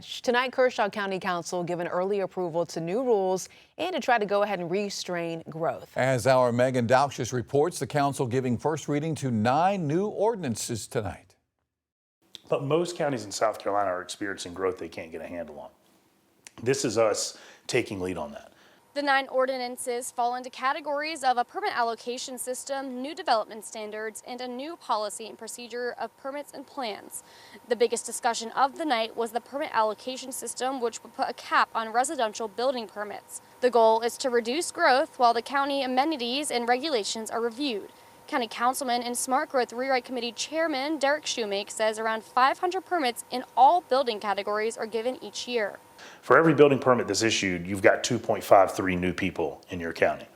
Tonight, Kershaw County Council given early approval to new rules and to try to go ahead and restrain growth. As our Megan Dalkshius reports, the council giving first reading to 9 new ordinances tonight. But most counties in South Carolina are experiencing growth they can't get a handle on. This is us taking lead on that. The 9 ordinances fall into categories of a permit allocation system, new development standards, and a new policy and procedure of permits and plans. The biggest discussion of the night was the permit allocation system, which would put a cap on residential building permits. The goal is to reduce growth while the county amenities and regulations are reviewed. County Councilman and Smart Growth Rewrite Committee Chairman Derek Shoemake says around 500 permits in all building categories are given each year. For every building permit that's issued, you've got 2.53 new people in your county.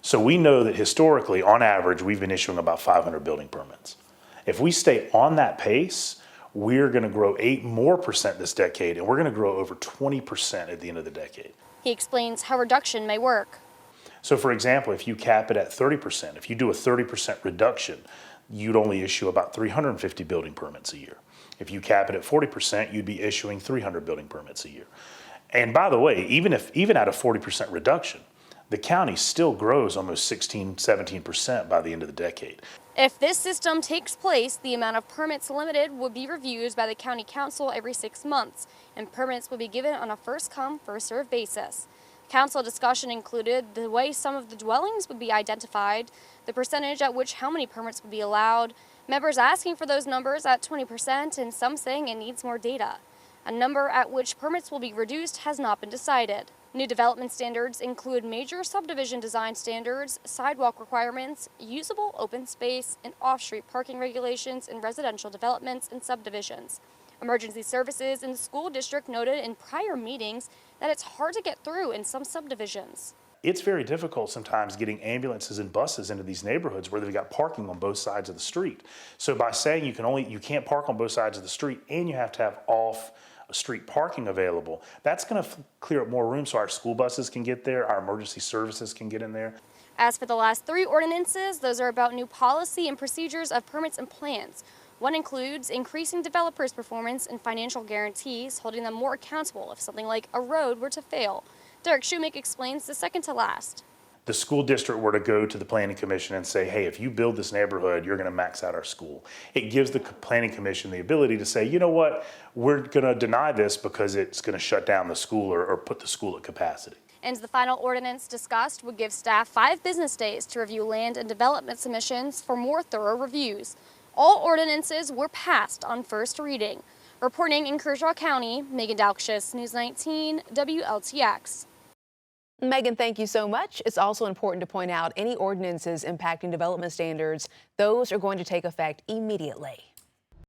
So we know that historically, on average, we've been issuing about 500 building permits. If we stay on that pace, we're going to grow 8% more this decade, and we're going to grow over 20% at the end of the decade. He explains how reduction may work. So for example, if you cap it at 30%, if you do a 30% reduction, you'd only issue about 350 building permits a year. If you cap it at 40%, you'd be issuing 300 building permits a year. And by the way, even at a 40% reduction, the county still grows almost 16, 17% by the end of the decade. If this system takes place, the amount of permits limited would be reviewed by the county council every 6 months, and permits would be given on a first-come, first-served basis. Council discussion included the way some of the dwellings would be identified, the percentage at which how many permits would be allowed, members asking for those numbers at 20% and some saying it needs more data. A number at which permits will be reduced has not been decided. New development standards include major subdivision design standards, sidewalk requirements, usable open space, and off-street parking regulations in residential developments and subdivisions. Emergency services in the school district noted in prior meetings that it's hard to get through in some subdivisions. It's very difficult sometimes getting ambulances and buses into these neighborhoods where they've got parking on both sides of the street. So by saying you can't park on both sides of the street and you have to have off-street parking available, that's going to clear up more room so our school buses can get there, our emergency services can get in there. As for the last 3 ordinances, those are about new policy and procedures of permits and plans. One includes increasing developers' performance and financial guarantees, holding them more accountable if something like a road were to fail. Derek Shoemake explains the second to last. The school district were to go to the planning commission and say, hey, if you build this neighborhood, you're going to max out our school. It gives the planning commission the ability to say, you know what, we're going to deny this because it's going to shut down the school or put the school at capacity. And the final ordinance discussed would give staff 5 business days to review land and development submissions for more thorough reviews. All ordinances were passed on first reading. Reporting in Kershaw County, Megan Dalkshius, News 19 WLTX. Megan, thank you so much. It's also important to point out any ordinances impacting development standards, those are going to take effect immediately.